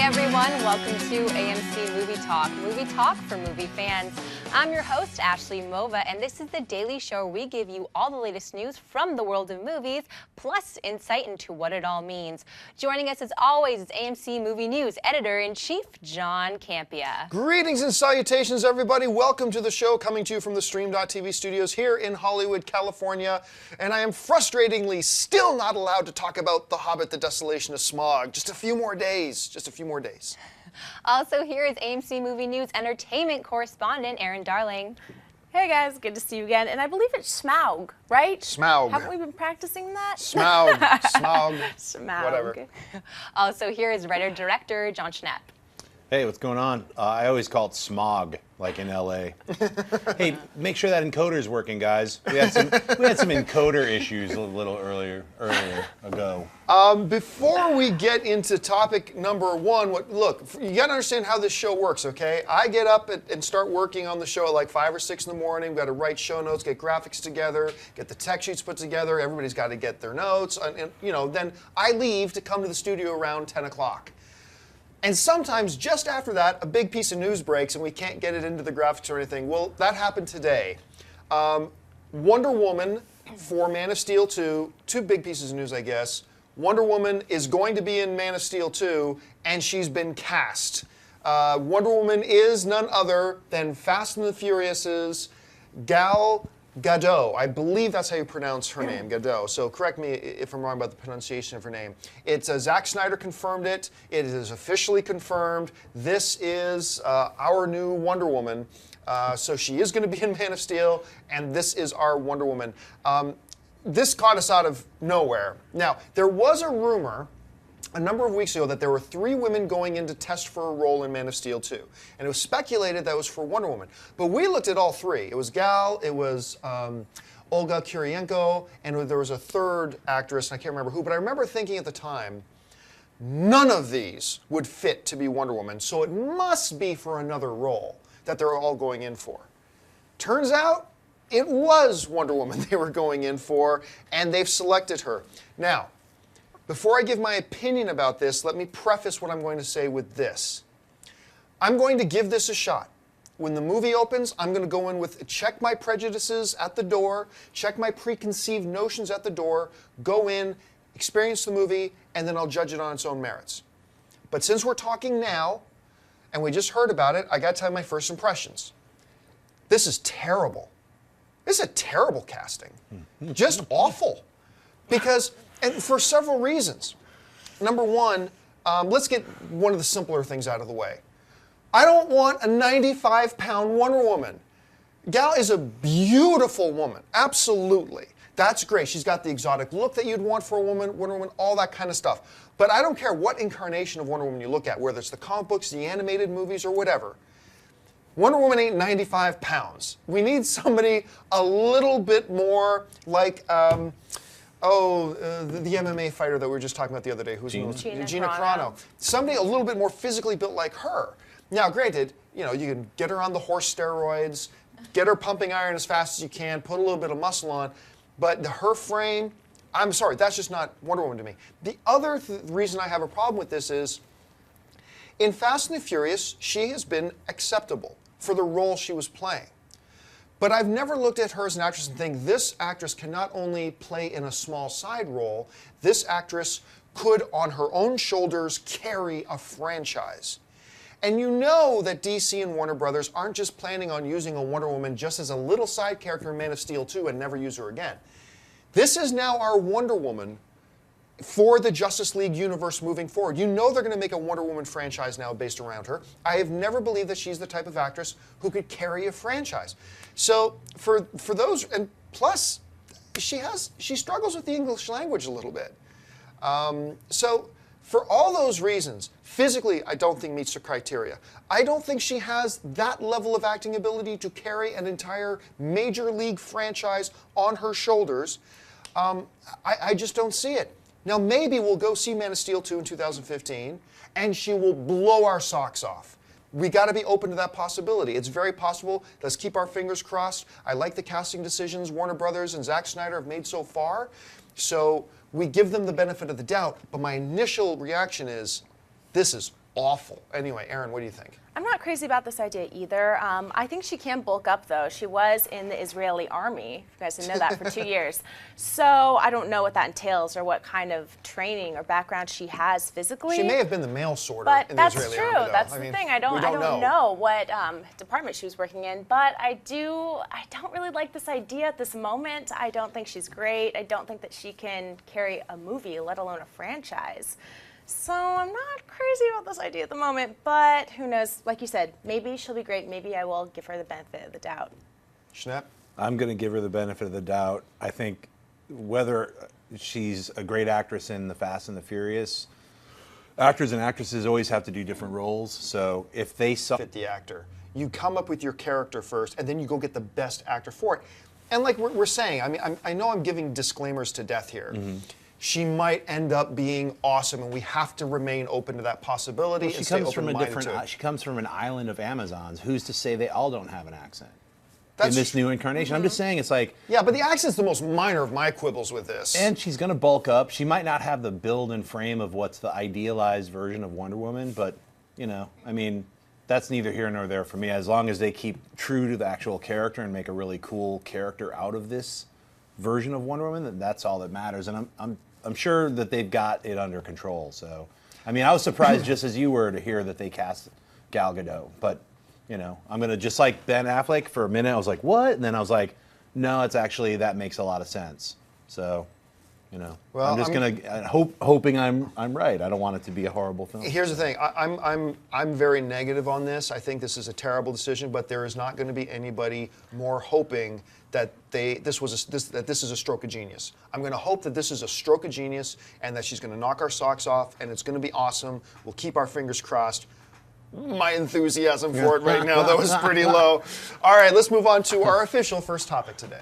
everyone, welcome to AMC Movie Talk for movie fans. I'm your host, Ashley Mova, and this is the daily show where we give you all the latest news from the world of movies, plus insight into what it all means. Joining us as always is AMC Movie News Editor-in-Chief, John Campea. Greetings and salutations, everybody. Welcome to the show, coming to you from the Stream.tv studios here in Hollywood, California. And I am frustratingly still not allowed to talk about The Hobbit, The Desolation of Smaug. Just a few more days. Also here is AMC Movie News entertainment correspondent Erin Darling. Hey guys, good to see you again. And I believe it's Smaug, right? Smaug. Haven't we been practicing that? Smaug. Smaug. Whatever. Also here is writer-director John Schnapp. Hey, what's going on? I always call it smog, like in LA. Hey, make sure that encoder's working, guys. We had some encoder issues a little earlier ago. Before we get into topic number one, look, you got to understand how this show works, okay? I get up and start working on the show at like 5 or 6 in the morning. We've got to write show notes, get graphics together, get the tech sheets put together. Everybody's got to get their notes. And then I leave to come to the studio around 10 o'clock. And sometimes just after that, a big piece of news breaks and we can't get it into the graphics or anything. Well, that happened today. Wonder Woman for Man of Steel 2, two big pieces of news, I guess. Wonder Woman is going to be in Man of Steel 2, and she's been cast. Wonder Woman is none other than Fast and the Furious's Gal Gadot. I believe that's how you pronounce her name, Gadot. So correct me if I'm wrong about the pronunciation of her name. It's Zack Snyder confirmed it. It is officially confirmed. This is our new Wonder Woman. So she is going to be in Man of Steel, and this is our Wonder Woman. This caught us out of nowhere. Now, there was a rumor a number of weeks ago that there were 3 women going in to test for a role in Man of Steel 2. And it was speculated that was for Wonder Woman. But we looked at all 3. It was Gal, it was Olga Kurylenko, and there was a third actress, and I can't remember who, but I remember thinking at the time, none of these would fit to be Wonder Woman, so it must be for another role that they're all going in for. Turns out, it was Wonder Woman they were going in for, and they've selected her. Now, before I give my opinion about this, let me preface what I'm going to say with this. I'm going to give this a shot. When the movie opens, I'm going to go in with, check my prejudices at the door, check my preconceived notions at the door, go in, experience the movie, and then I'll judge it on its own merits. But since we're talking now, and we just heard about it, I got to tell you my first impressions. This is terrible. This is a terrible casting. Just awful. And for several reasons. Number one, let's get one of the simpler things out of the way. I don't want a 95-pound Wonder Woman. Gal is a beautiful woman, absolutely. That's great. She's got the exotic look that you'd want for a woman, Wonder Woman, all that kind of stuff. But I don't care what incarnation of Wonder Woman you look at, whether it's the comic books, the animated movies, or whatever. Wonder Woman ain't 95 pounds. We need somebody a little bit more like, the MMA fighter that we were just talking about the other day. Who's Gina Carano. Somebody a little bit more physically built like her. Now, granted, you can get her on the horse steroids, get her pumping iron as fast as you can, put a little bit of muscle on, but her frame, I'm sorry, that's just not Wonder Woman to me. The other reason I have a problem with this is, in Fast and the Furious, she has been acceptable for the role she was playing. But I've never looked at her as an actress and think this actress can not only play in a small side role, this actress could, on her own shoulders, carry a franchise. And you know that DC and Warner Brothers aren't just planning on using a Wonder Woman just as a little side character in Man of Steel 2 and never use her again. This is now our Wonder Woman for the Justice League universe moving forward. You know they're going to make a Wonder Woman franchise now based around her. I have never believed that she's the type of actress who could carry a franchise. So for those, and plus, she struggles with the English language a little bit. So for all those reasons, physically, I don't think meets the criteria. I don't think she has that level of acting ability to carry an entire major league franchise on her shoulders. I just don't see it. Now, maybe we'll go see Man of Steel 2 in 2015, and she will blow our socks off. We got to be open to that possibility. It's very possible. Let's keep our fingers crossed. I like the casting decisions Warner Brothers and Zack Snyder have made so far. So we give them the benefit of the doubt. But my initial reaction is, this is awful. Anyway, Aaron, what do you think? I'm not crazy about this idea either. I think she can bulk up, though. She was in the Israeli army, if you guys didn't know that, for 2 years. So I don't know what that entails or what kind of training or background she has physically. She may have been the mail sorter but in the Israeli that's true. army, though. That's I the mean, thing. I don't know what department she was working in, but I don't really like this idea at this moment. I don't think she's great. I don't think that she can carry a movie, let alone a franchise. So I'm not crazy about this idea at the moment, but who knows? Like you said, maybe she'll be great. Maybe I will give her the benefit of the doubt. Schnepp? I'm going to give her the benefit of the doubt. I think whether she's a great actress in The Fast and the Furious, actors and actresses always have to do different roles. So if they fit the actor, you come up with your character first, and then you go get the best actor for it. And like we're saying, I mean, I know I'm giving disclaimers to death here. Mm-hmm. She might end up being awesome, and we have to remain open to that possibility. Well, she comes from a different. She comes from an island of Amazons. Who's to say they all don't have an accent in this new incarnation? I'm just saying, it's like, yeah, but the accent's the most minor of my quibbles with this. And she's going to bulk up. She might not have the build and frame of what's the idealized version of Wonder Woman, but I mean, that's neither here nor there for me. As long as they keep true to the actual character and make a really cool character out of this version of Wonder Woman, that's all that matters. And I'm sure that they've got it under control. So, I mean, I was surprised just as you were to hear that they cast Gal Gadot. But, I'm going to, just like Ben Affleck, for a minute I was like, what? And then I was like, no, it's actually, that makes a lot of sense. So, well, I'm just going to, hoping I'm right. I don't want it to be a horrible film. Here's the thing. I'm very negative on this. I think this is a terrible decision, but there is not going to be anybody more hoping that this is a stroke of genius. I'm going to hope that this is a stroke of genius and that she's going to knock our socks off and it's going to be awesome. We'll keep our fingers crossed. My enthusiasm for it right now, though, is pretty low. All right, let's move on to our official first topic today.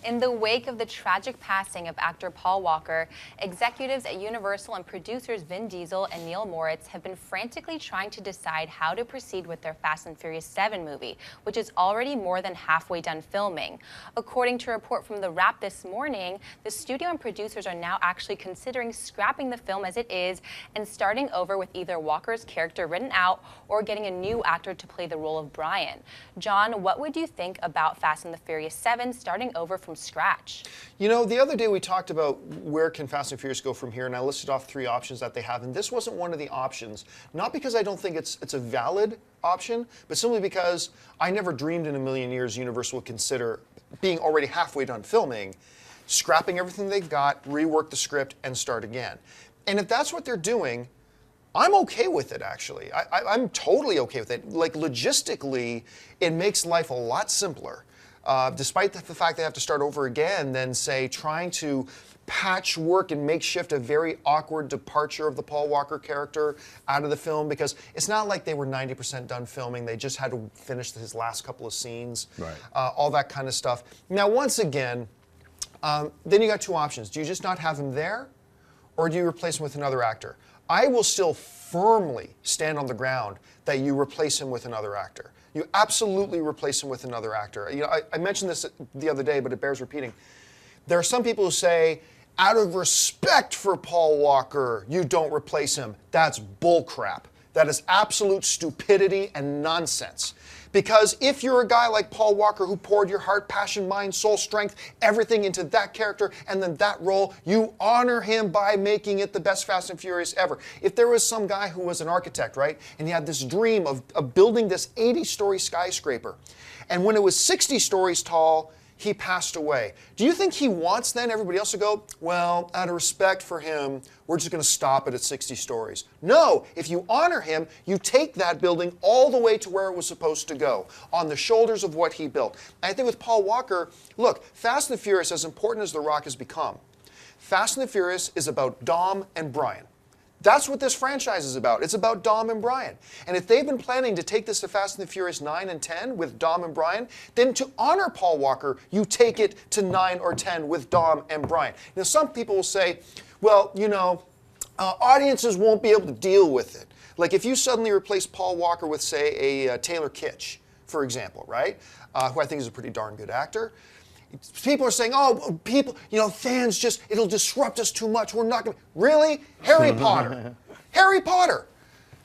In the wake of the tragic passing of actor Paul Walker, executives at Universal and producers Vin Diesel and Neil Moritz have been frantically trying to decide how to proceed with their Fast and Furious 7 movie, which is already more than halfway done filming. According to a report from The Wrap this morning, the studio and producers are now actually considering scrapping the film as it is and starting over with either Walker's character written out or getting a new actor to play the role of Brian. John, what would you think about Fast and the Furious 7 starting over from scratch? The other day we talked about where can Fast and Furious go from here, and I listed off 3 options that they have, and this wasn't one of the options. Not because I don't think it's a valid option, but simply because I never dreamed in a million years Universal would consider, being already halfway done filming, scrapping everything they've got, rework the script, and start again. And if that's what they're doing, I'm okay with it, actually. I'm totally okay with it. Like, logistically, it makes life a lot simpler. Despite the fact they have to start over again, than, say, trying to patchwork and makeshift a very awkward departure of the Paul Walker character out of the film, because it's not like they were 90% done filming. They just had to finish his last couple of scenes, right. All that kind of stuff. Now, once again, then you got 2 options. Do you just not have him there, or do you replace him with another actor? I will still firmly stand on the ground that you replace him with another actor. You absolutely replace him with another actor. I mentioned this the other day, but it bears repeating. There are some people who say, out of respect for Paul Walker, you don't replace him. That's bullcrap. That is absolute stupidity and nonsense. Because if you're a guy like Paul Walker who poured your heart, passion, mind, soul, strength, everything into that character and then that role, you honor him by making it the best Fast and Furious ever. If there was some guy who was an architect, right, and he had this dream of building this 80-story skyscraper, and when it was 60 stories tall, he passed away. Do you think he wants then everybody else to go, well, out of respect for him, we're just going to stop it at 60 stories? No, if you honor him, you take that building all the way to where it was supposed to go, on the shoulders of what he built. And I think with Paul Walker, look, Fast and the Furious, as important as The Rock has become, Fast and the Furious is about Dom and Brian. That's what this franchise is about. It's about Dom and Brian. And if they've been planning to take this to Fast and the Furious 9 and 10 with Dom and Brian, then to honor Paul Walker, you take it to 9 or 10 with Dom and Brian. Now, some people will say, well, audiences won't be able to deal with it. Like if you suddenly replace Paul Walker with, say, a Taylor Kitsch, for example, right? Who I think is a pretty darn good actor. People are saying, oh, fans it'll disrupt us too much. We're not going to. Really? Harry Potter. Harry Potter.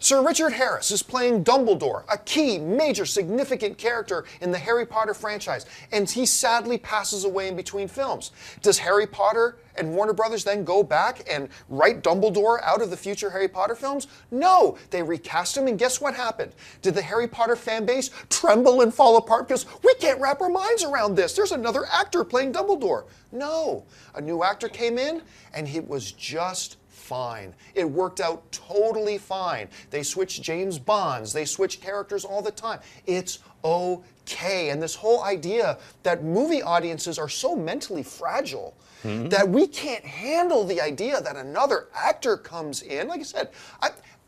Sir Richard Harris is playing Dumbledore, a key, major, significant character in the Harry Potter franchise, and he sadly passes away in between films. Does Harry Potter and Warner Brothers then go back and write Dumbledore out of the future Harry Potter films? No, they recast him, and guess what happened? Did the Harry Potter fan base tremble and fall apart because we can't wrap our minds around this? There's another actor playing Dumbledore. No, a new actor came in, and it was just fine. It worked out totally fine. They switch James Bonds, they switch characters all the time. It's okay. And this whole idea that movie audiences are so mentally fragile that we can't handle the idea that another actor comes in. Like I said,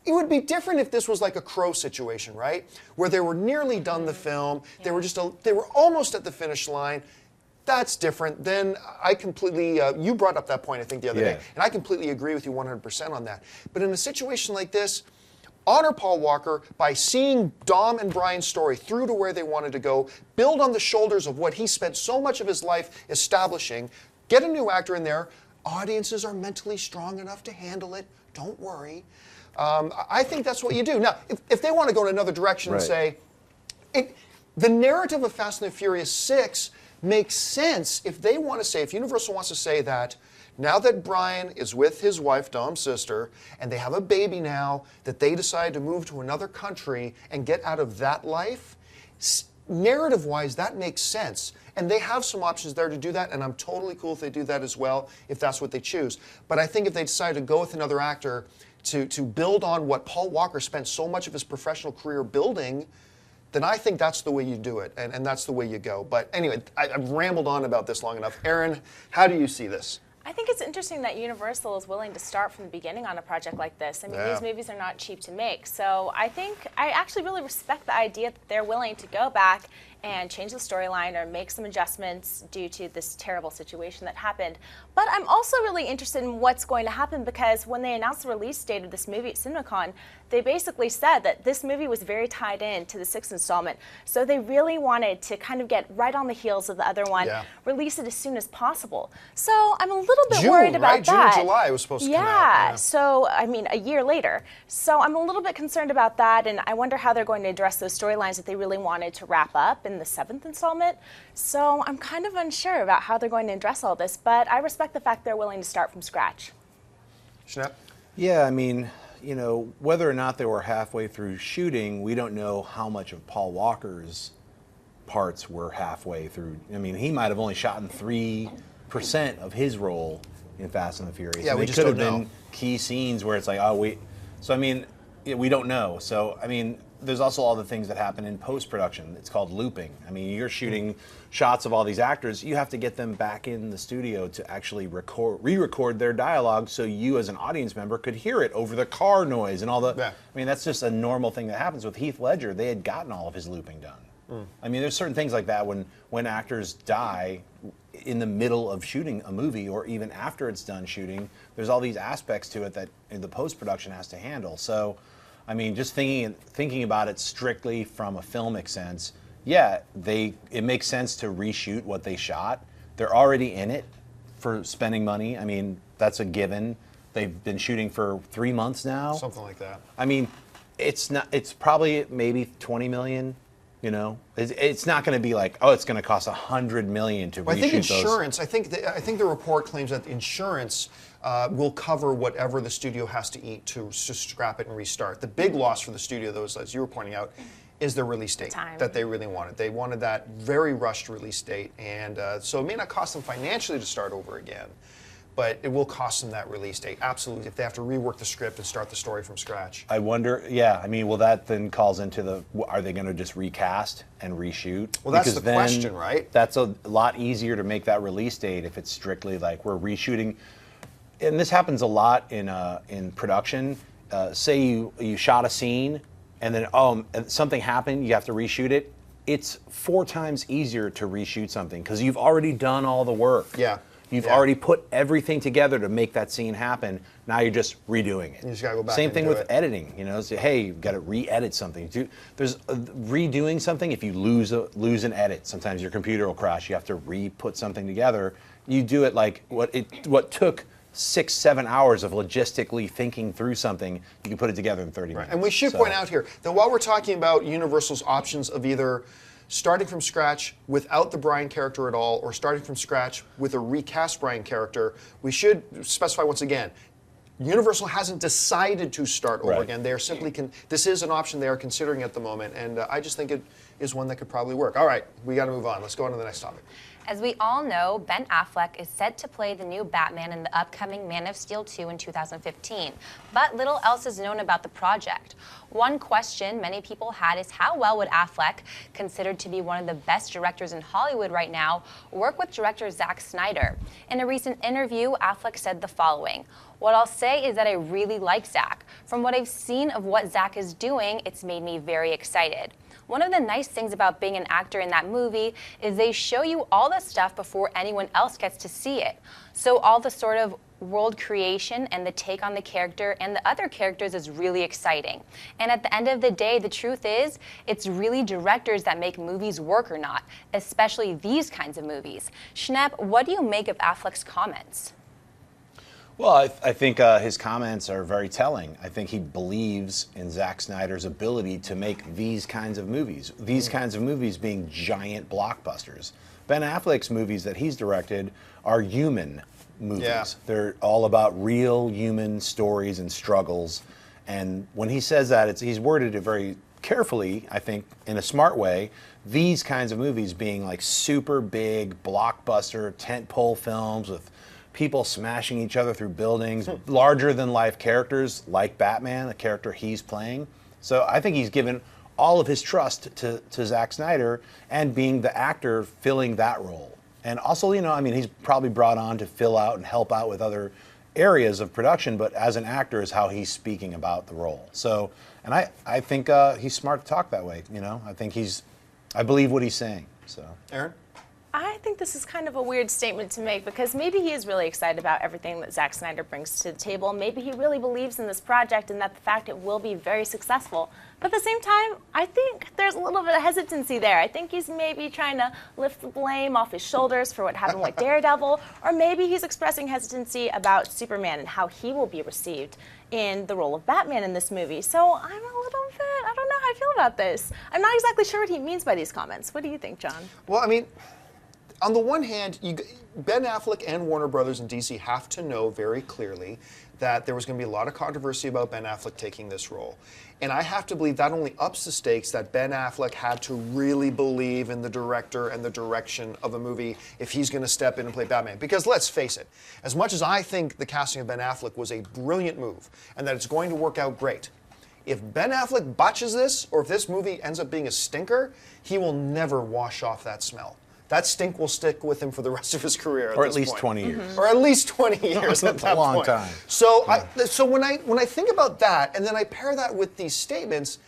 it would be different if this was like a Crow situation, right? Where they were nearly done the film, they were almost at the finish line. That's different. Then I completely, you brought up that point, I think, the other day, and I completely agree with you 100% on that. But in a situation like this, honor Paul Walker by seeing Dom and Brian's story through to where they wanted to go, build on the shoulders of what he spent so much of his life establishing, get a new actor in there. Audiences are mentally strong enough to handle it. Don't worry. I think that's what you do. Now, if they want to go in another direction and say, the narrative of Fast and the Furious 6 makes sense if they want to say, if Universal wants to say that now that Brian is with his wife, Dom's sister, and they have a baby now, that they decide to move to another country and get out of that life, narrative-wise, that makes sense. And they have some options there to do that, and I'm totally cool if they do that as well, if that's what they choose. But I think if they decide to go with another actor to build on what Paul Walker spent so much of his professional career building, then I think that's the way you do it, and that's the way you go. But anyway, I've rambled on about this long enough. Aaron, how do you see this? I think it's interesting that Universal is willing to start from the beginning on a project like this. I mean, these movies are not cheap to make. So I actually really respect the idea that they're willing to go back and change the storyline or make some adjustments due to this terrible situation that happened. But I'm also really interested in what's going to happen, because when they announced the release date of this movie at CinemaCon, they basically said that this movie was very tied in to the 6th installment. So they really wanted to kind of get right on the heels of the other one, release it as soon as possible. So I'm a little bit worried about that. June or July it was supposed to come out. Yeah, so I mean, a year later. So I'm a little bit concerned about that, and I wonder how they're going to address those storylines that they really wanted to wrap up in the 7th installment. So I'm kind of unsure about how they're going to address all this, but I respect the fact they're willing to start from scratch. Schnapp? Yeah, I mean, you know, whether or not they were halfway through shooting, we don't know how much of Paul Walker's parts were halfway through. I mean, he might have only shot in 3% of his role in Fast and the Furious. Yeah, and we just could have don't been key scenes where it's like, oh, wait. So, I mean, we don't know. So, I mean, there's also all the things that happen in post-production. It's called looping. I mean, you're shooting shots of all these actors. You have to get them back in the studio to actually re-record their dialogue so you as an audience member could hear it over the car noise and all the... I mean, that's just a normal thing that happens. With Heath Ledger, they had gotten all of his looping done. I mean, there's certain things like that when actors die in the middle of shooting a movie or even after it's done shooting, there's all these aspects to it that the post-production has to handle. So, I mean, just thinking about it strictly from a filmic sense, yeah, it makes sense to reshoot what they shot. They're already in it for spending money. I mean, that's a given. They've been shooting for 3 months now. Something like that. I mean, it's probably maybe 20 million. You know, it's not going to be like, oh, it's going to cost $100 million to reshoot those. I think insurance. I think the report claims that insurance will cover whatever the studio has to eat to scrap it and restart. The big loss for the studio, though, as you were pointing out, is their release date that they really wanted. They wanted that very rushed release date, and so it may not cost them financially to start over again, but it will cost them that release date, absolutely, if they have to rework the script and start the story from scratch. I wonder, yeah, I mean, well, that then calls into are they going to just recast and reshoot? Well, that's the question, right? That's a lot easier to make that release date if it's strictly like we're reshooting. And this happens a lot in production. Say you shot a scene, and then something happened, you have to reshoot it. It's 4 times easier to reshoot something because you've already done all the work. Yeah. You've already put everything together to make that scene happen. Now you're just redoing it. You just gotta go back. Same thing with editing. You know, say, hey, you've got to re-edit something. There's redoing something. If you lose an edit, sometimes your computer will crash. You have to re-put something together. You do it like what took 6-7 hours of logistically thinking through something, you can put it together in 30 minutes. And we should point out here that while we're talking about Universal's options of either starting from scratch without the Brian character at all, or starting from scratch with a recast Brian character, we should specify once again, Universal hasn't decided to start over again. They are simply, this is an option they are considering at the moment, and I just think it is one that could probably work. All right, we got to move on. Let's go on to the next topic. As we all know, Ben Affleck is set to play the new Batman in the upcoming Man of Steel 2 in 2015, but little else is known about the project. One question many people had is how well would Affleck, considered to be one of the best directors in Hollywood right now, work with director Zack Snyder? In a recent interview, Affleck said the following: "What I'll say is that I really like Zack. From what I've seen of what Zack is doing, it's made me very excited. One of the nice things about being an actor in that movie is they show you all the stuff before anyone else gets to see it. So all the sort of world creation and the take on the character and the other characters is really exciting. And at the end of the day, the truth is, it's really directors that make movies work or not, especially these kinds of movies." Schnepp, what do you make of Affleck's comments? Well, I think his comments are very telling. I think he believes in Zack Snyder's ability to make these kinds of movies. These kinds of movies being giant blockbusters. Ben Affleck's movies that he's directed are human movies. Yeah. They're all about real human stories and struggles. And when he says that, he's worded it very carefully, I think, in a smart way. These kinds of movies being like super big, blockbuster, tentpole films with people smashing each other through buildings, larger than life characters like Batman, the character he's playing. So I think he's given all of his trust to Zack Snyder and being the actor filling that role. And also, you know, I mean, he's probably brought on to fill out and help out with other areas of production, but as an actor is how he's speaking about the role. So, and I think he's smart to talk that way, you know. I believe what he's saying, so. Aaron? I think this is kind of a weird statement to make because maybe he is really excited about everything that Zack Snyder brings to the table. Maybe he really believes in this project and that the fact it will be very successful. But at the same time, I think there's a little bit of hesitancy there. I think he's maybe trying to lift the blame off his shoulders for what happened with Daredevil, or maybe he's expressing hesitancy about Superman and how he will be received in the role of Batman in this movie. So I'm a little bit, I don't know how I feel about this. I'm not exactly sure what he means by these comments. What do you think, John? Well, I mean, on the one hand, Ben Affleck and Warner Brothers and DC have to know very clearly that there was going to be a lot of controversy about Ben Affleck taking this role. And I have to believe that only ups the stakes that Ben Affleck had to really believe in the director and the direction of a movie if he's going to step in and play Batman. Because let's face it, as much as I think the casting of Ben Affleck was a brilliant move and that it's going to work out great, if Ben Affleck botches this, or if this movie ends up being a stinker, he will never wash off that smell. That stink will stick with him for the rest of his career. Or at least 20 years. Mm-hmm. Or at least 20 years at that point. That's a long time. So, so when I think about that, and then I pair that with these statements,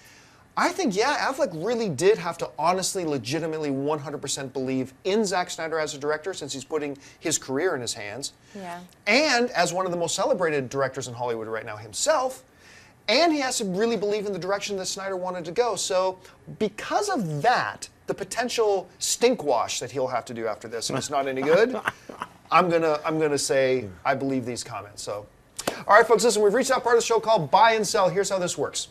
I think, yeah, Affleck really did have to honestly, legitimately, 100% believe in Zack Snyder as a director, since he's putting his career in his hands. Yeah. And as one of the most celebrated directors in Hollywood right now himself. And he has to really believe in the direction that Snyder wanted to go. So because of that, the potential stink wash that he'll have to do after this, if it's not any good, I'm gonna say I believe these comments. So, all right, folks, listen, we've reached that part of the show called Buy and Sell. Here's how this works.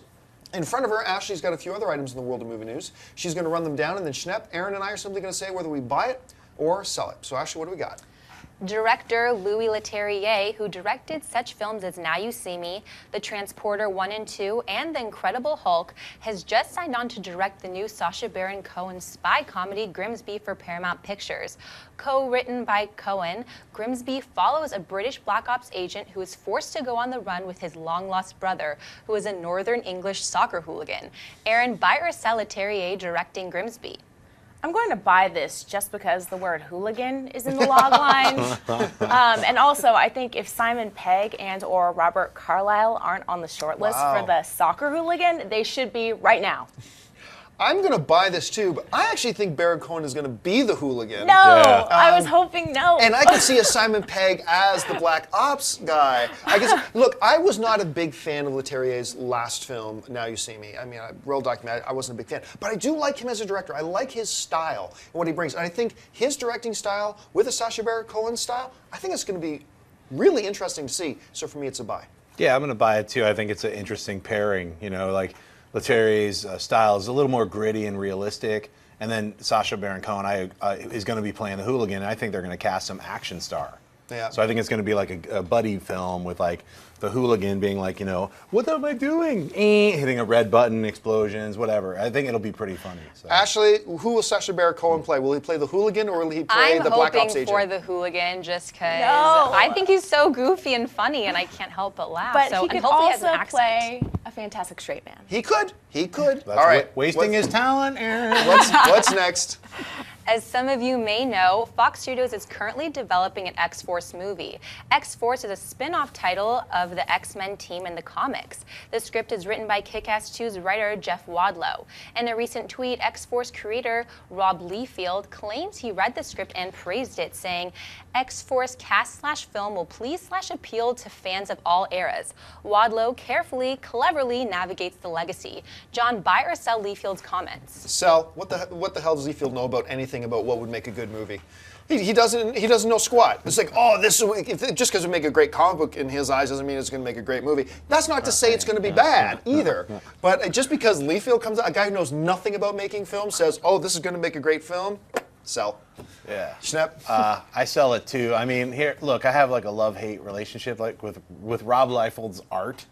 In front of her, Ashley's got a few other items in the world of movie news. She's going to run them down, and then Schnepp, Aaron, and I are simply going to say whether we buy it or sell it. So, Ashley, what do we got? Director Louis Leterrier, who directed such films as Now You See Me, The Transporter 1 and 2, and The Incredible Hulk, has just signed on to direct the new Sacha Baron Cohen spy comedy GRIMSBY for Paramount Pictures. Co-written by Cohen, GRIMSBY follows a British Black Ops agent who is forced to go on the run with his long-lost brother, who is a Northern English soccer hooligan. Aaron, buy or sell Leterrier directing GRIMSBY? I'm going to buy this just because the word hooligan is in the log line. And also, I think if Simon Pegg and or Robert Carlyle aren't on the short list for the soccer hooligan, they should be right now. I'm going to buy this too, but I actually think Baron Cohen is going to be the hooligan. No, yeah. I was hoping no. And I could see a Simon Pegg as the Black Ops guy. Look, I was not a big fan of Leterrier's last film, Now You See Me. I mean, Real Document, I wasn't a big fan. But I do like him as a director. I like his style and what he brings. And I think his directing style with a Sacha Baron Cohen style, I think it's going to be really interesting to see. So for me, it's a buy. Yeah, I'm going to buy it too. I think it's an interesting pairing. You know, like Letterri's style is a little more gritty and realistic, and then Sacha Baron Cohen is going to be playing the hooligan. And I think they're going to cast some action star. Yeah. So I think it's going to be like a buddy film with like the hooligan being like, you know, what am I doing? Hitting a red button, explosions, whatever. I think it'll be pretty funny. So. Ashley, who will Sacha Baron Cohen play? Will he play the hooligan or will he play the Black Ops agent? I'm hoping for the hooligan just because No. I think he's so goofy and funny and I can't help but laugh. But so, he and could hopefully he has also an accent. play a fantastic straight man. He could. He could. That's All right. wasting his talent, Aaron. What's next? As some of you may know, Fox Studios is currently developing an X-Force movie. X-Force is a spin-off title of the X-Men team in the comics. The script is written by Kick-Ass 2's writer Jeff Wadlow. In a recent tweet, X-Force creator Rob Liefeld claims he read the script and praised it, saying, X-Force cast/film will please/appeal to fans of all eras. Wadlow carefully, cleverly navigates the legacy. John, buy or sell Liefeld's comments? Sell. What the hell does Liefeld know about anything about what would make a good movie? He doesn't know squat. It's like, oh, just because it make a great comic book in his eyes doesn't mean it's going to make a great movie. That's not to say it's going to be bad either. But just because Liefeld comes out, a guy who knows nothing about making films, says, oh, this is going to make a great film, sell. Yeah. Schnepp? I sell it too. I mean, here, look, I have like a love-hate relationship like with Rob Liefeld's art.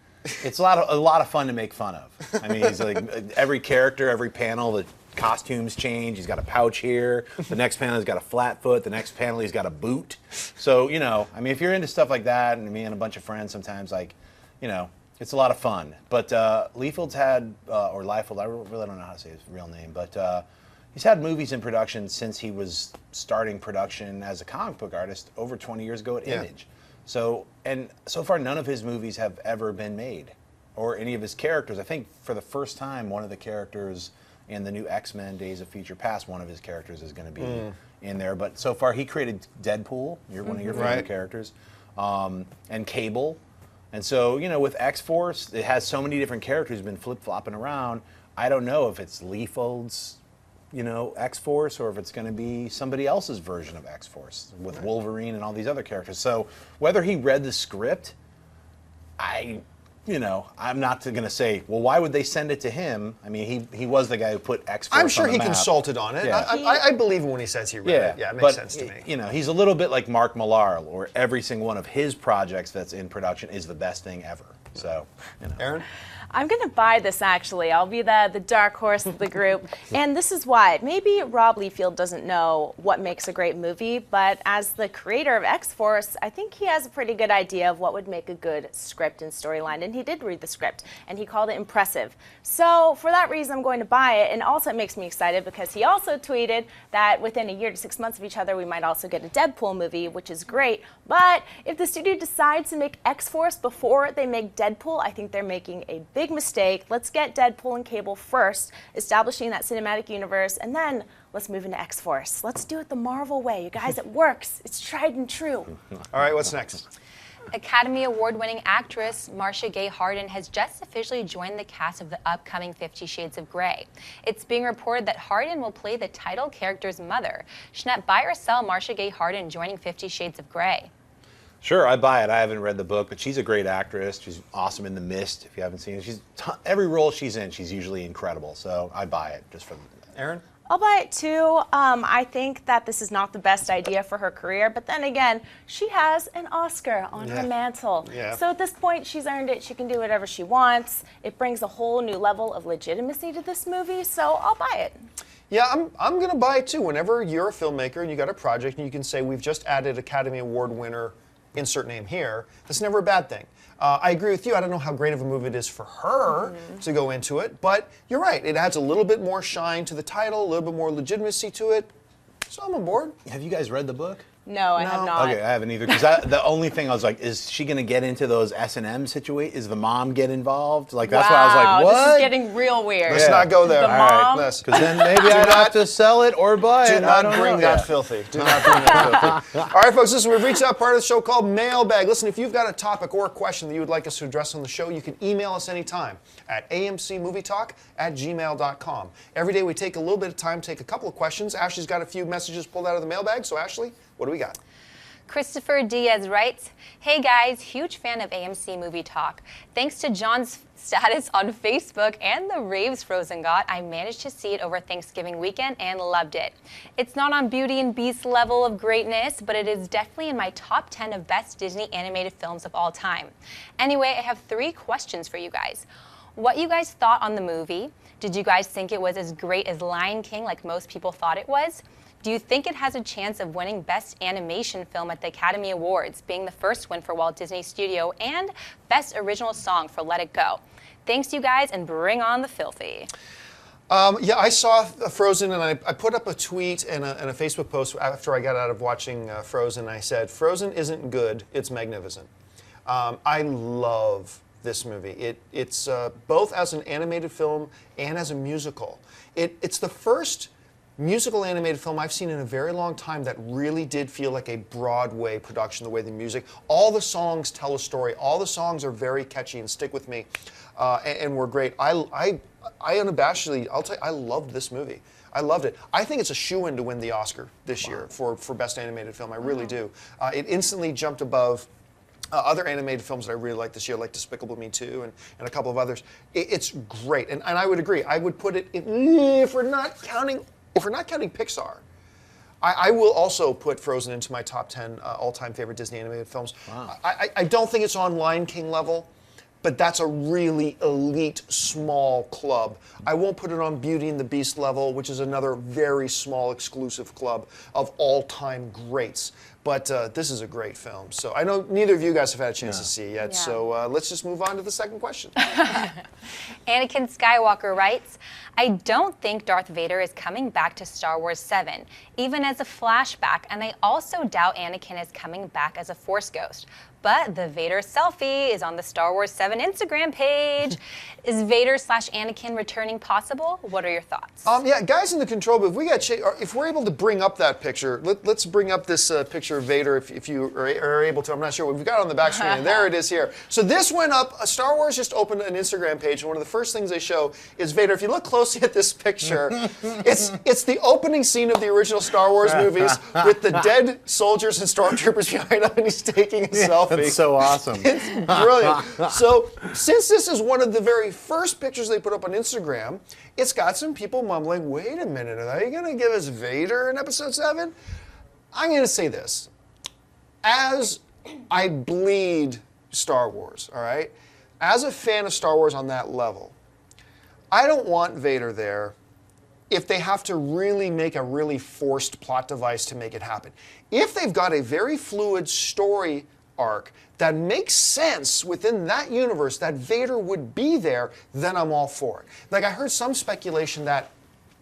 It's a lot of fun to make fun of. I mean, he's like every character, every panel, the costumes change. He's got a pouch here. The next panel he's got a flat foot. The next panel he's got a boot. So, you know, I mean, if you're into stuff like that, and me and a bunch of friends sometimes, like, you know, it's a lot of fun. But Liefeld's had, or Liefeld, I really don't know how to say his real name, but he's had movies in production since he was starting production as a comic book artist over 20 years ago at Image. So, and so far none of his movies have ever been made, or any of his characters. I think for the first time, one of the characters in the new X-Men Days of Future Past, one of his characters is going to be in there. But so far, he created Deadpool, one of your favorite characters, and Cable. And so, you know, with X-Force, it has so many different characters been flip-flopping around. I don't know if it's Liefeld's, you know, X-Force, or if it's going to be somebody else's version of X-Force with Wolverine and all these other characters. So whether he read the script, I'm not going to say, well, why would they send it to him? I mean, he was the guy who put X-Force I'm sure on the he map. consulted on it. Yeah. I believe him when he says he read it. Yeah, it makes sense to me. You know, he's a little bit like Mark Millar, where every single one of his projects that's in production is the best thing ever. So, you know. Aaron? I'm going to buy this, actually. I'll be the dark horse of the group. And this is why. Maybe Rob Liefeld doesn't know what makes a great movie, but as the creator of X-Force, I think he has a pretty good idea of what would make a good script and storyline. And he did read the script, and he called it impressive. So for that reason, I'm going to buy it. And also it makes me excited because he also tweeted that within a year to 6 months of each other, we might also get a Deadpool movie, which is great. But if the studio decides to make X-Force before they make Deadpool, I think they're making a big mistake. Let's get Deadpool and Cable first, establishing that cinematic universe, and then let's move into X-Force. Let's do it the Marvel way. You guys, it works. It's tried and true. All right, what's next? Academy Award-winning actress Marcia Gay Harden has just officially joined the cast of the upcoming 50 Shades of Grey. It's being reported that Harden will play the title character's mother. Schnepp, buy or sell Marcia Gay Harden joining 50 Shades of Grey? Sure, I buy it. I haven't read the book, but she's a great actress. She's awesome in The Mist, if you haven't seen it. Every role she's in, she's usually incredible. So I buy it just for Aaron? I'll buy it too. I think that this is not the best idea for her career, but then again, she has an Oscar on her mantle. Yeah. So at this point, she's earned it. She can do whatever she wants. It brings a whole new level of legitimacy to this movie, so I'll buy it. Yeah, I'm going to buy it too. Whenever you're a filmmaker and you got a project and you can say, we've just added Academy Award winner, insert name here, that's never a bad thing. I agree with you. I don't know how great of a move it is for her to go into it, but you're right. It adds a little bit more shine to the title, a little bit more legitimacy to it. So I'm on board. Have you guys read the book? No, I have not. Okay, I haven't either. Because the only thing I was like, is she going to get into those S&M situations? Is the mom get involved? Like, that's why I was like, what? This is getting real weird. Let's not go there. The mom? Because then maybe I'd have to sell it or buy it. Do not bring that filthy. Do not bring that filthy. All right, folks, listen, we've reached that part of the show called Mailbag. Listen, if you've got a topic or a question that you would like us to address on the show, you can email us anytime at amcmovietalk@gmail.com. Every day we take a little bit of time, take a couple of questions. Ashley's got a few messages pulled out of the mailbag. So, Ashley, what do we got? Christopher Diaz writes, "Hey guys, huge fan of AMC Movie Talk. Thanks to John's status on Facebook and the raves Frozen got, I managed to see it over Thanksgiving weekend and loved it. It's not on Beauty and Beast level of greatness, but it is definitely in my top 10 of best Disney animated films of all time. Anyway, I have 3 questions for you guys. What you guys thought on the movie? Did you guys think it was as great as Lion King like most people thought it was? Do you think it has a chance of winning Best Animation Film at the Academy Awards, being the first win for Walt Disney Studio, and Best Original Song for Let It Go? Thanks, you guys, and bring on the filthy." Yeah, I saw Frozen, and I put up a tweet and a Facebook post after I got out of watching Frozen. I said, Frozen isn't good, it's magnificent. I love this movie. It's both as an animated film and as a musical. It's the first musical animated film I've seen in a very long time that really did feel like a Broadway production, the way the music, all the songs tell a story. All the songs are very catchy and stick with me, and were great. I unabashedly, I'll tell you, I loved this movie. I loved it. I think it's a shoo-in to win the Oscar this year for Best Animated Film. I really do. It instantly jumped above other animated films that I really like this year, like Despicable Me 2 and a couple of others. It's great, and I would agree. I would put it, if we're not counting Pixar, I will also put Frozen into my top 10 all-time favorite Disney animated films. Wow. I don't think it's on Lion King level, but that's a really elite, small club. I won't put it on Beauty and the Beast level, which is another very small, exclusive club of all-time greats. But this is a great film. So I know neither of you guys have had a chance to see it yet, so let's just move on to the second question. Anakin Skywalker writes, "I don't think Darth Vader is coming back to Star Wars 7, even as a flashback, and I also doubt Anakin is coming back as a Force ghost. But the Vader selfie is on the Star Wars 7 Instagram page. Is Vader/Anakin returning possible? What are your thoughts?" Yeah, guys in the control booth, if we're able to bring up that picture, let's bring up this picture of Vader if you are able to. I'm not sure. We've got it on the back screen, and there it is here. So this went up. Star Wars just opened an Instagram page, and one of the first things they show is Vader. If you look closely at this picture, it's the opening scene of the original Star Wars movies with the dead soldiers and stormtroopers behind him, and he's taking a selfie. That's so awesome. It's brilliant. So since this is one of the very first pictures they put up on Instagram, it's got some people mumbling, wait a minute, are they going to give us Vader in Episode 7? I'm going to say this. As I bleed Star Wars, all right? As a fan of Star Wars on that level, I don't want Vader there if they have to really make a really forced plot device to make it happen. If they've got a very fluid story arc that makes sense within that universe that Vader would be there, then I'm all for it. Like, I heard some speculation that,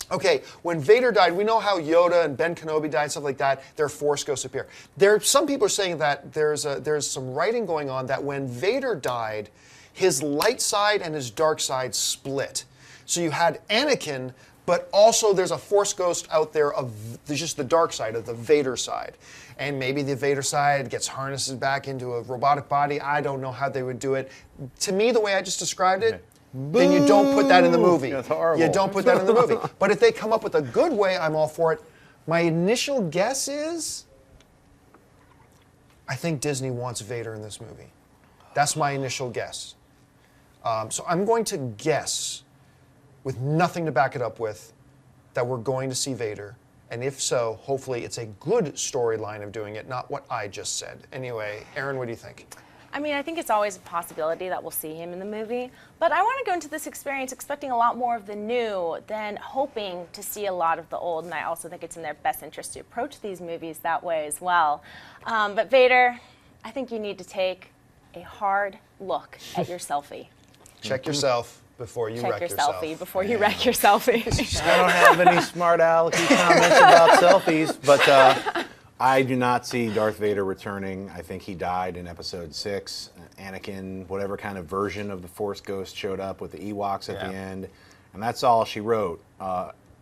okay, when Vader died, we know how Yoda and Ben Kenobi died, stuff like that, their Force ghosts appear. Some people are saying that there's some writing going on that when Vader died, his light side and his dark side split. So you had Anakin, but also there's a Force ghost out there of just the dark side, of the Vader side. And maybe the Vader side gets harnessed back into a robotic body. I don't know how they would do it. To me, the way I just described it, then you don't put that in the movie. That's horrible. You don't put that in the movie. But if they come up with a good way, I'm all for it. My initial guess is, I think Disney wants Vader in this movie. That's my initial guess. So I'm going to guess, with nothing to back it up with, that we're going to see Vader. And if so, hopefully it's a good storyline of doing it, not what I just said. Anyway, Aaron, what do you think? I mean, I think it's always a possibility that we'll see him in the movie, but I want to go into this experience expecting a lot more of the new than hoping to see a lot of the old, and I also think it's in their best interest to approach these movies that way as well. But Vader, I think you need to take a hard look at your selfie. Check yourself before you wreck yourself. Check your selfie before you wreck your selfie. I don't have any smart alecky comments about selfies, but I do not see Darth Vader returning. I think he died in Episode 6. Anakin, whatever kind of version of the Force Ghost, showed up with the Ewoks at the end, and that's all she wrote.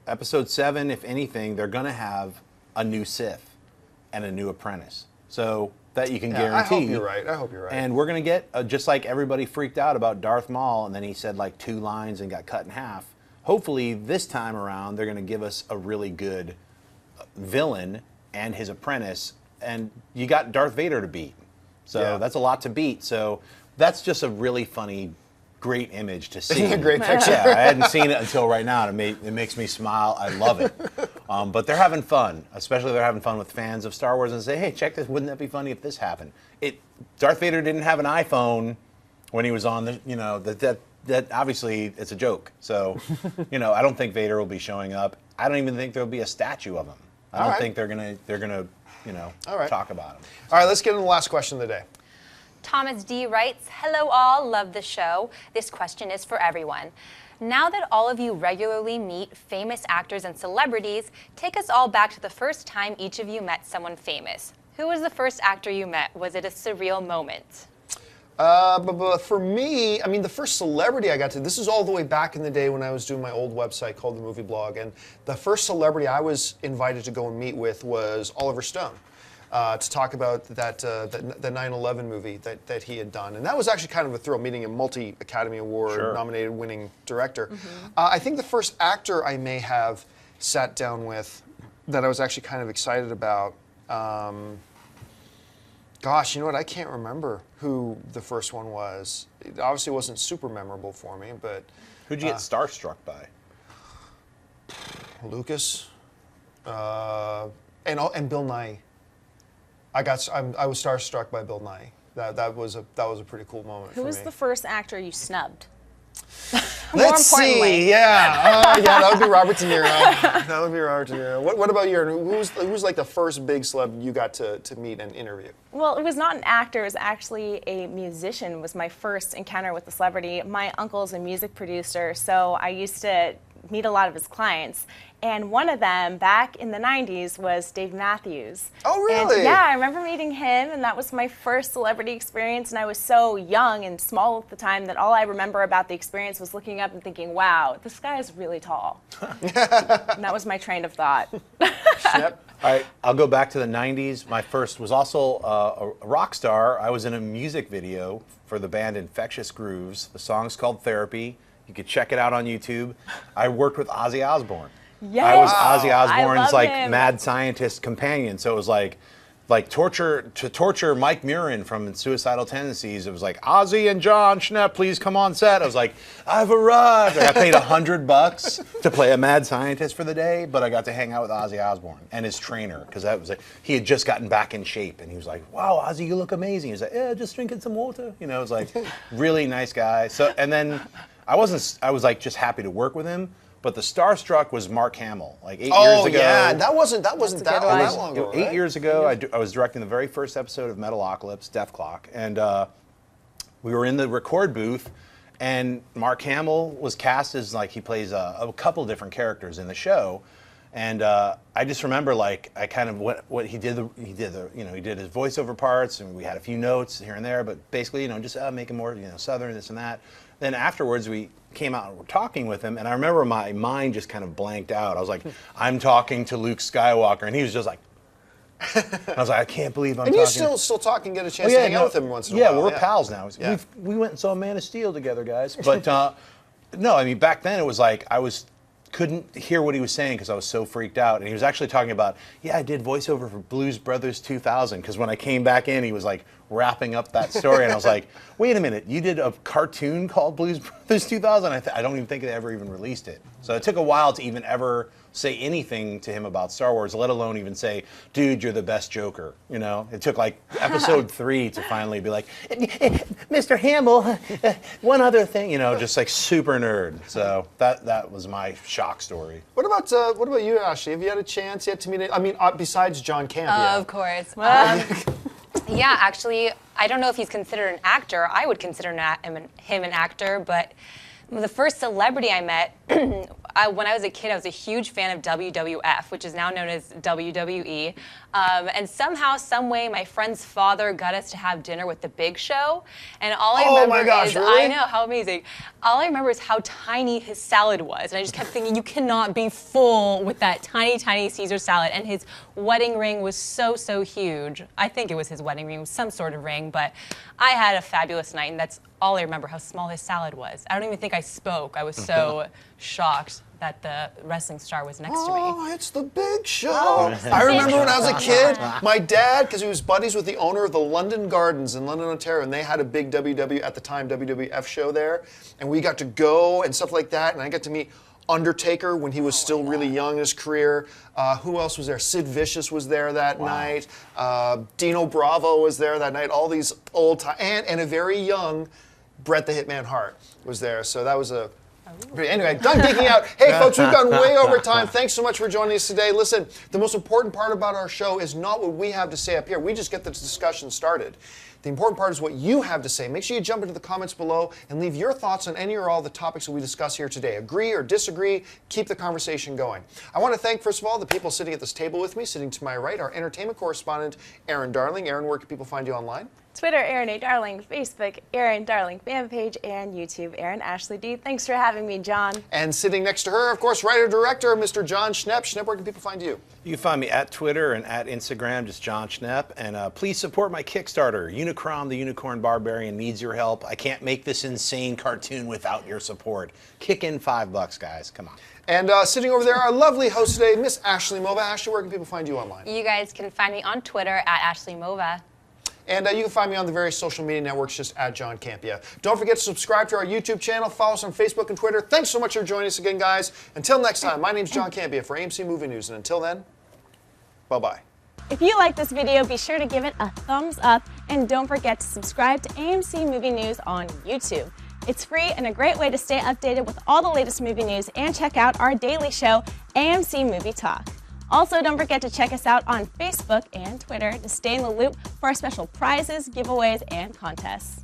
Episode 7, if anything, they're going to have a new Sith and a new apprentice. So that you can guarantee. I hope you're right. I hope you're right. And we're going to get, just like everybody freaked out about Darth Maul, and then he said like 2 lines and got cut in half. Hopefully this time around, they're going to give us a really good villain and his apprentice and you got Darth Vader to beat. So that's a lot to beat. So that's just a really funny, great image to see. A great picture. Yeah, I hadn't seen it until right now, and it makes me smile. I love it. But they're having fun, especially they're having fun with fans of Star Wars and say, hey, check this. Wouldn't that be funny if this happened? Darth Vader didn't have an iPhone when he was on the, that obviously it's a joke. So, I don't think Vader will be showing up. I don't even think there'll be a statue of him. I don't think they're gonna talk about him. All right, let's get into the last question of the day. Thomas D writes, hello all, love the show. This question is for everyone. Now that all of you regularly meet famous actors and celebrities, take us all back to the first time each of you met someone famous. Who was the first actor you met? Was it a surreal moment? But for me, I mean, the first celebrity I got to, this is all the way back in the day when I was doing my old website called The Movie Blog, and the first celebrity I was invited to go and meet with was Oliver Stone. To talk about the 9/11 movie that he had done. And that was actually kind of a thrill, meeting a multi-Academy Award nominated winning director. I think the first actor I may have sat down with that I was actually kind of excited about, gosh, you know what, I can't remember who the first one was. It obviously wasn't super memorable for me, but... Who'd you get starstruck by? Lucas, and Bill Nye. I was starstruck by Bill Nye. That was a pretty cool moment for me. Who was the first actor you snubbed? Let's see. Yeah, that would be Robert De Niro. That would be Robert De Niro. What about you? Who's like the first big celeb you got to meet and interview? Well, it was not an actor. It was actually a musician. Was my first encounter with a celebrity. My uncle's a music producer, so I used to meet a lot of his clients. And one of them, back in the 90s, was Dave Matthews. Oh, really? And yeah, I remember meeting him, and that was my first celebrity experience, and I was so young and small at the time that all I remember about the experience was looking up and thinking, wow, this guy is really tall. And that was my train of thought. Yep. All right, I'll go back to the 90s. My first was also a rock star. I was in a music video for the band Infectious Grooves. The song's called Therapy. You could check it out on YouTube. I worked with Ozzy Osbourne. Yes. I was Ozzy Osbourne's like him. mad scientist companion. So it was like torture Mike Murin from Suicidal Tendencies. It was like, Ozzy and John Schnepp, please come on set. I was like, I've arrived. I got paid $100 to play a mad scientist for the day, but I got to hang out with Ozzy Osbourne and his trainer, because that was like, he had just gotten back in shape, and he was like, wow, Ozzy, you look amazing. He was like, yeah, just drinking some water. It was like, really nice guy. So, and then I was like just happy to work with him. But the starstruck was Mark Hamill, like 8 years ago. Oh yeah, that wasn't that long ago. 8 years ago, I was directing the very first episode of Metalocalypse, Death Clock, and we were in the record booth, and Mark Hamill was cast as like he plays a couple different characters in the show, and I just remember like I kind of what he did he did his voiceover parts, and we had a few notes here and there, but basically just make him more southern, this and that. Then afterwards we came out and were talking with him, and I remember my mind just kind of blanked out. I was like, I'm talking to Luke Skywalker, and he was just like, I was like, I can't believe I'm talking. And you still talk and get a chance to hang out with him once in a while. Yeah, we're pals now. Yeah. We went and saw Man of Steel together, guys. But no, I mean, back then it was like couldn't hear what he was saying because I was so freaked out. And he was actually talking about, yeah, I did voiceover for Blues Brothers 2000, because when I came back in, he was like wrapping up that story, and I was like, wait a minute, you did a cartoon called Blues Brothers 2000? I don't even think they ever even released it. So it took a while to even ever say anything to him about Star Wars, let alone even say, dude, you're the best Joker. It took like episode 3 to finally be like, Mr. Hamill, one other thing, just like super nerd. So that was my shock story. What about you, Ashley? Have you had a chance yet to meet? I mean, besides John Camp. Of course. Yeah, actually, I don't know if he's considered an actor. I would consider him an actor, but the first celebrity I met, when I was a kid, I was a huge fan of WWF, which is now known as WWE. And somehow, some way, my friend's father got us to have dinner with The Big Show. And all I remember is, really? I know, how amazing. All I remember is how tiny his salad was. And I just kept thinking, you cannot be full with that tiny, tiny Caesar salad. And his wedding ring was so, so huge. I think it was his wedding ring, it was some sort of ring, but I had a fabulous night, and that's all I remember how small his salad was. I don't even think I spoke. I was so shocked that the wrestling star was next to me. Oh, it's the big show. I remember when I was a kid, my dad, because he was buddies with the owner of the London Gardens in London, Ontario, and they had a big at the time, WWF show there, and we got to go and stuff like that, and I got to meet Undertaker when he was still really young in his career. Who else was there? Sid Vicious was there that night. Dino Bravo was there that night. All these old time, and a very young Bret the Hitman Hart was there. So that was a... Anyway, done geeking out. Hey, folks, we've gone way over time. Thanks so much for joining us today. Listen, the most important part about our show is not what we have to say up here. We just get the discussion started. The important part is what you have to say. Make sure you jump into the comments below and leave your thoughts on any or all the topics that we discuss here today. Agree or disagree, keep the conversation going. I want to thank, first of all, the people sitting at this table with me. Sitting to my right, our entertainment correspondent, Aaron Darling. Aaron, where can people find you online? Twitter, Aaron A. Darling, Facebook, Aaron Darling fan page, and YouTube, Aaron Ashley D. Thanks for having me, John. And sitting next to her, of course, writer-director, Mr. John Schnepp. Schnepp, where can people find you? You can find me at Twitter and at Instagram, just John Schnepp. And please support my Kickstarter. Unicron, the Unicorn Barbarian, needs your help. I can't make this insane cartoon without your support. Kick in $5, guys. Come on. And sitting over there, our lovely host today, Miss Ashley Mova. Ashley, where can people find you online? You guys can find me on Twitter at Ashley Mova. And you can find me on the various social media networks, just at John Campia. Don't forget to subscribe to our YouTube channel, follow us on Facebook and Twitter. Thanks so much for joining us again, guys. Until next time, my name's John Campia for AMC Movie News. And until then, bye-bye. if you like this video, be sure to give it a thumbs up and don't forget to subscribe to AMC Movie News on YouTube. It's free and a great way to stay updated with all the latest movie news and check out our daily show, AMC Movie Talk. Also, don't forget to check us out on Facebook and Twitter to stay in the loop for our special prizes, giveaways, and contests.